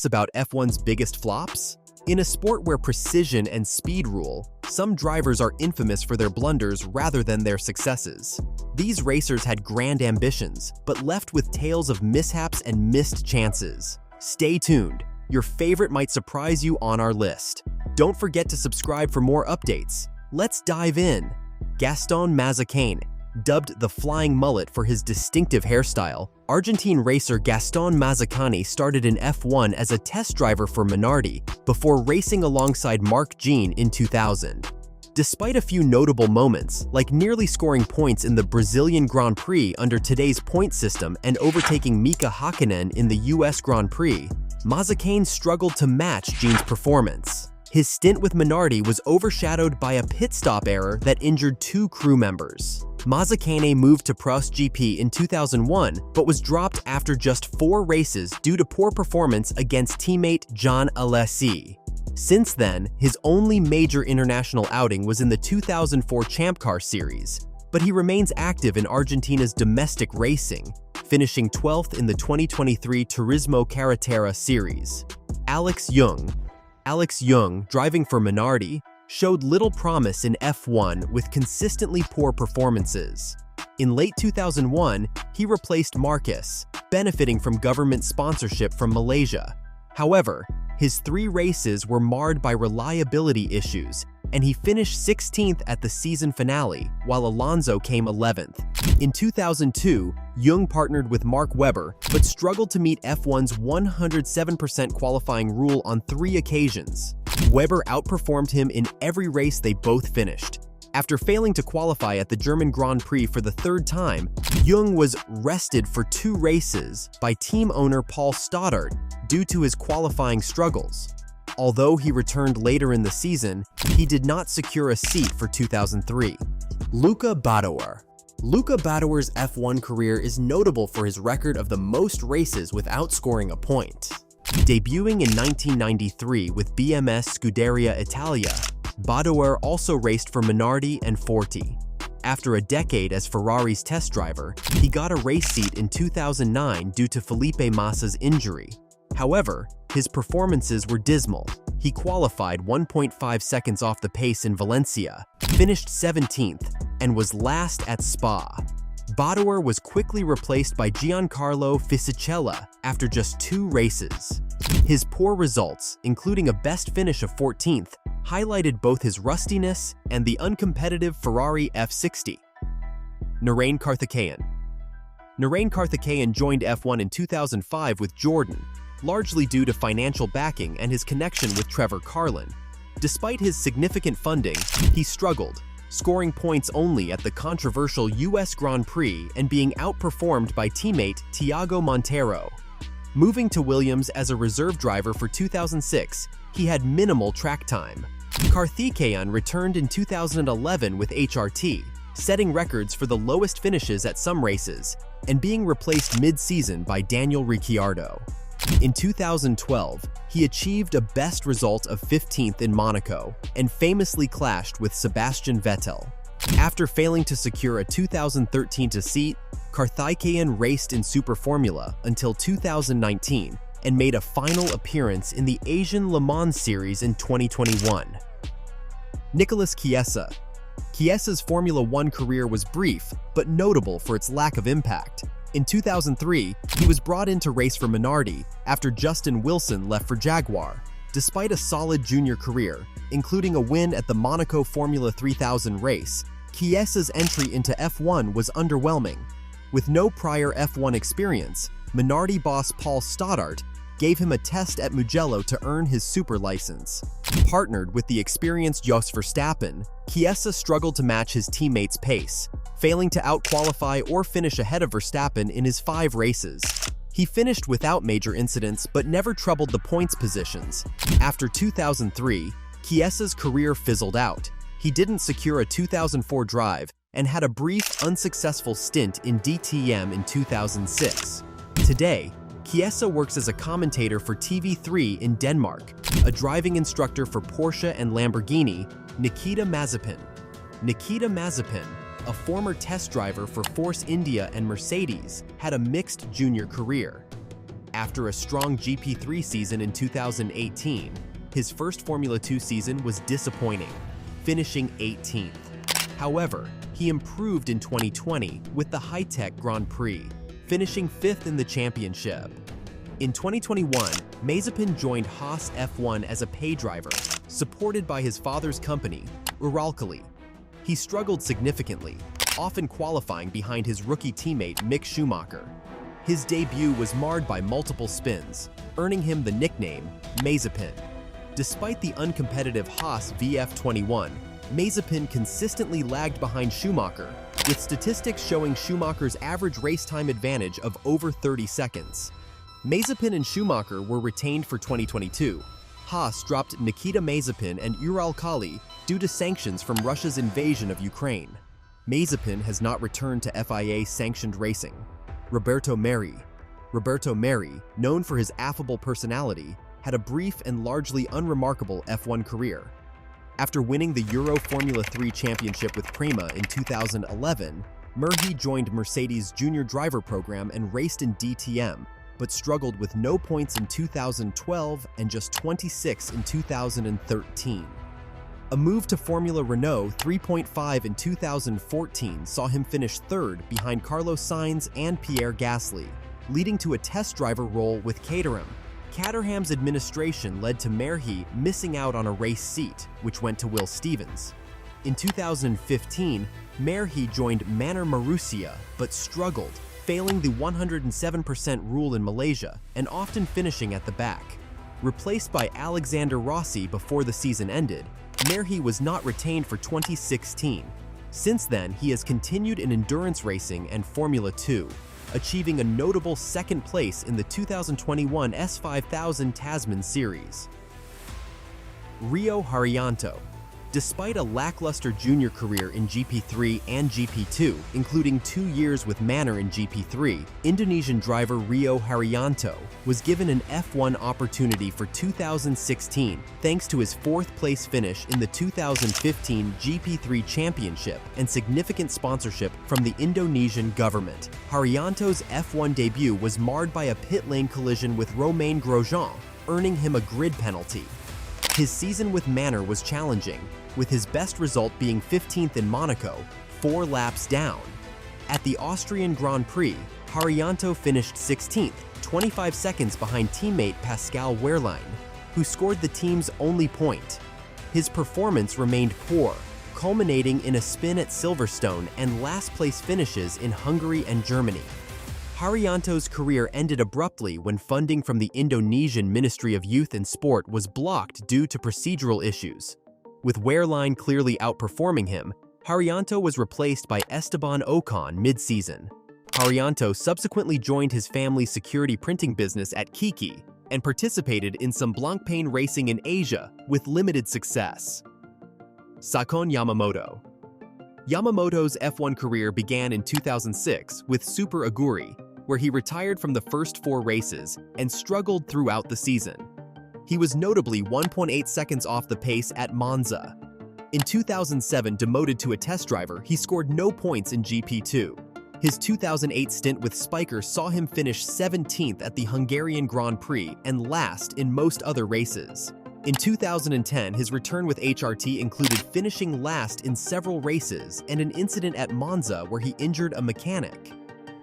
about F1's biggest flops? In a sport where precision and speed rule, some drivers are infamous for their blunders rather than their successes. These racers had grand ambitions, but left with tales of mishaps and missed chances. Stay tuned. Your favorite might surprise you on our list. Don't forget to subscribe for more updates. Let's dive in. Gaston Mazzacane. Dubbed the Flying Mullet for his distinctive hairstyle, Argentine racer Gaston Mazzacane started in F1 as a test driver for Minardi before racing alongside Marc Jean in 2000. Despite a few notable moments, like nearly scoring points in the Brazilian Grand Prix under today's point system and overtaking Mika Hakkinen in the US Grand Prix, Mazzacane struggled to match Jean's performance. His stint with Minardi was overshadowed by a pit stop error that injured two crew members. Mazzacane moved to Prost GP in 2001, but was dropped after just 4 races due to poor performance against teammate John Alesi. Since then, his only major international outing was in the 2004 Champ Car Series, but he remains active in Argentina's domestic racing, finishing 12th in the 2023 Turismo Carretera Series. Alex Young, driving for Minardi, showed little promise in F1 with consistently poor performances. In late 2001, he replaced Marcus, benefiting from government sponsorship from Malaysia. However, his 3 races were marred by reliability issues, and he finished 16th at the season finale, while Alonso came 11th. In 2002, Young partnered with Mark Webber, but struggled to meet F1's 107% qualifying rule on 3 occasions. Webber outperformed him in every race they both finished. After failing to qualify at the German Grand Prix for the 3rd time, Young was rested for 2 races by team owner Paul Stoddart due to his qualifying struggles. Although he returned later in the season, he did not secure a seat for 2003. Luca Badoer. Luca Badoer's F1 career is notable for his record of the most races without scoring a point. Debuting in 1993 with BMS Scuderia Italia, Badoer also raced for Minardi and Forti. After a decade as Ferrari's test driver, he got a race seat in 2009 due to Felipe Massa's injury. However, his performances were dismal. He qualified 1.5 seconds off the pace in Valencia, finished 17th, and was last at Spa. Badoer was quickly replaced by Giancarlo Fisichella after just 2 races. His poor results, including a best finish of 14th, highlighted both his rustiness and the uncompetitive Ferrari F60. Narain Karthikeyan joined F1 in 2005 with Jordan, largely due to financial backing and his connection with Trevor Carlin. Despite his significant funding, he struggled, scoring points only at the controversial US Grand Prix and being outperformed by teammate Tiago Monteiro. Moving to Williams as a reserve driver for 2006, he had minimal track time. Karthikeyan returned in 2011 with HRT, setting records for the lowest finishes at some races, and being replaced mid-season by Daniel Ricciardo. In 2012, he achieved a best result of 15th in Monaco and famously clashed with Sebastian Vettel. After failing to secure a 2013 seat, Karthikeyan raced in Super Formula until 2019 and made a final appearance in the Asian Le Mans Series in 2021. Nicolas Chiesa. Chiesa's Formula 1 career was brief, but notable for its lack of impact. In 2003, he was brought in to race for Minardi after Justin Wilson left for Jaguar. Despite a solid junior career, including a win at the Monaco Formula 3000 race, Chiesa's entry into F1 was underwhelming. With no prior F1 experience, Minardi boss Paul Stoddart gave him a test at Mugello to earn his super license. Partnered with the experienced Jos Verstappen, Chiesa struggled to match his teammates' pace, failing to out-qualify or finish ahead of Verstappen in his 5 races. He finished without major incidents but never troubled the points positions. After 2003, Chiesa's career fizzled out. He didn't secure a 2004 drive and had a brief, unsuccessful stint in DTM in 2006. Today, Chiesa works as a commentator for TV3 in Denmark, a driving instructor for Porsche and Lamborghini, Nikita Mazepin. Nikita Mazepin, a former test driver for Force India and Mercedes, had a mixed junior career. After a strong GP3 season in 2018, his first Formula 2 season was disappointing, finishing 18th. However, he improved in 2020 with the high-tech Grand Prix, finishing 5th in the championship. In 2021, Mazepin joined Haas F1 as a pay driver, supported by his father's company, Uralkali. He struggled significantly, often qualifying behind his rookie teammate Mick Schumacher. His debut was marred by multiple spins, earning him the nickname Mazepin. Despite the uncompetitive Haas VF21, Mazepin consistently lagged behind Schumacher, with statistics showing Schumacher's average race time advantage of over 30 seconds. Mazepin and Schumacher were retained for 2022. Haas dropped Nikita Mazepin and Uralkali due to sanctions from Russia's invasion of Ukraine. Mazepin has not returned to FIA-sanctioned racing. Roberto Merhi, known for his affable personality, had a brief and largely unremarkable F1 career. After winning the Euro Formula 3 championship with Prema in 2011, Merhi joined Mercedes' junior driver program and raced in DTM, but struggled with no points in 2012 and just 26 in 2013. A move to Formula Renault 3.5 in 2014 saw him finish 3rd behind Carlos Sainz and Pierre Gasly, leading to a test driver role with Caterham. Caterham's administration led to Merhi missing out on a race seat, which went to Will Stevens. In 2015, Merhi joined Manor Marussia, but struggled, failing the 107% rule in Malaysia and often finishing at the back. Replaced by Alexander Rossi before the season ended, Merhi was not retained for 2016. Since then, he has continued in endurance racing and Formula 2, achieving a notable 2nd place in the 2021 S5000 Tasman Series. Rio Haryanto. Despite a lackluster junior career in GP3 and GP2, including 2 years with Manor in GP3, Indonesian driver Rio Haryanto was given an F1 opportunity for 2016 thanks to his 4th-place finish in the 2015 GP3 Championship and significant sponsorship from the Indonesian government. Haryanto's F1 debut was marred by a pit lane collision with Romain Grosjean, earning him a grid penalty. His season with Manor was challenging, with his best result being 15th in Monaco, 4 laps down. At the Austrian Grand Prix, Haryanto finished 16th, 25 seconds behind teammate Pascal Wehrlein, who scored the team's only point. His performance remained poor, culminating in a spin at Silverstone and last-place finishes in Hungary and Germany. Haryanto's career ended abruptly when funding from the Indonesian Ministry of Youth and Sport was blocked due to procedural issues. With Wehrlein clearly outperforming him, Haryanto was replaced by Esteban Ocon mid-season. Haryanto subsequently joined his family's security printing business at Kiki and participated in some Blancpain racing in Asia with limited success. Sakon Yamamoto. Yamamoto's F1 career began in 2006 with Super Aguri, where he retired from the first 4 races and struggled throughout the season. He was notably 1.8 seconds off the pace at Monza. In 2007, demoted to a test driver, he scored no points in GP2. His 2008 stint with Spiker saw him finish 17th at the Hungarian Grand Prix and last in most other races. In 2010, his return with HRT included finishing last in several races and an incident at Monza where he injured a mechanic.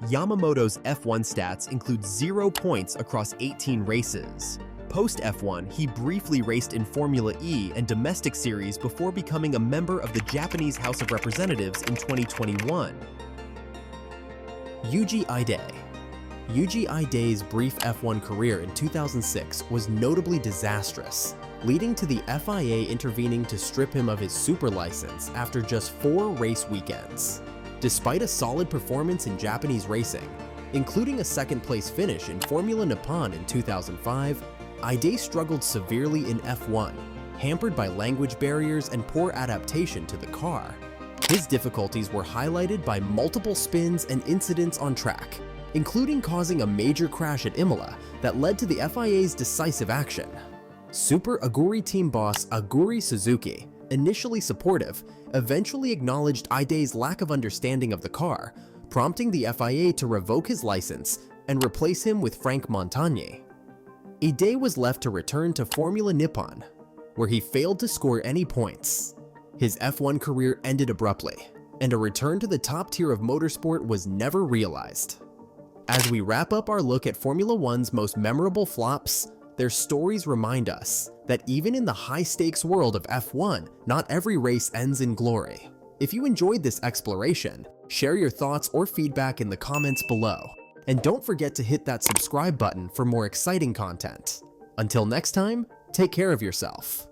Yamamoto's F1 stats include 0 points across 18 races. Post-F1, he briefly raced in Formula E and domestic series before becoming a member of the Japanese House of Representatives in 2021. Yuji Ide. Yuji Ide's brief F1 career in 2006 was notably disastrous, leading to the FIA intervening to strip him of his super license after just 4 race weekends. Despite a solid performance in Japanese racing, including a 2nd-place finish in Formula Nippon in 2005, Ide struggled severely in F1, hampered by language barriers and poor adaptation to the car. His difficulties were highlighted by multiple spins and incidents on track, including causing a major crash at Imola that led to the FIA's decisive action. Super Aguri team boss Aguri Suzuki, initially supportive, eventually acknowledged Ide's lack of understanding of the car, prompting the FIA to revoke his license and replace him with Frank Montagnier. A day was left to return to Formula Nippon, where he failed to score any points. His F1 career ended abruptly, and a return to the top tier of motorsport was never realized. As we wrap up our look at Formula One's most memorable flops, their stories remind us that even in the high-stakes world of F1, not every race ends in glory. If you enjoyed this exploration, share your thoughts or feedback in the comments below, and don't forget to hit that subscribe button for more exciting content. Until next time, take care of yourself.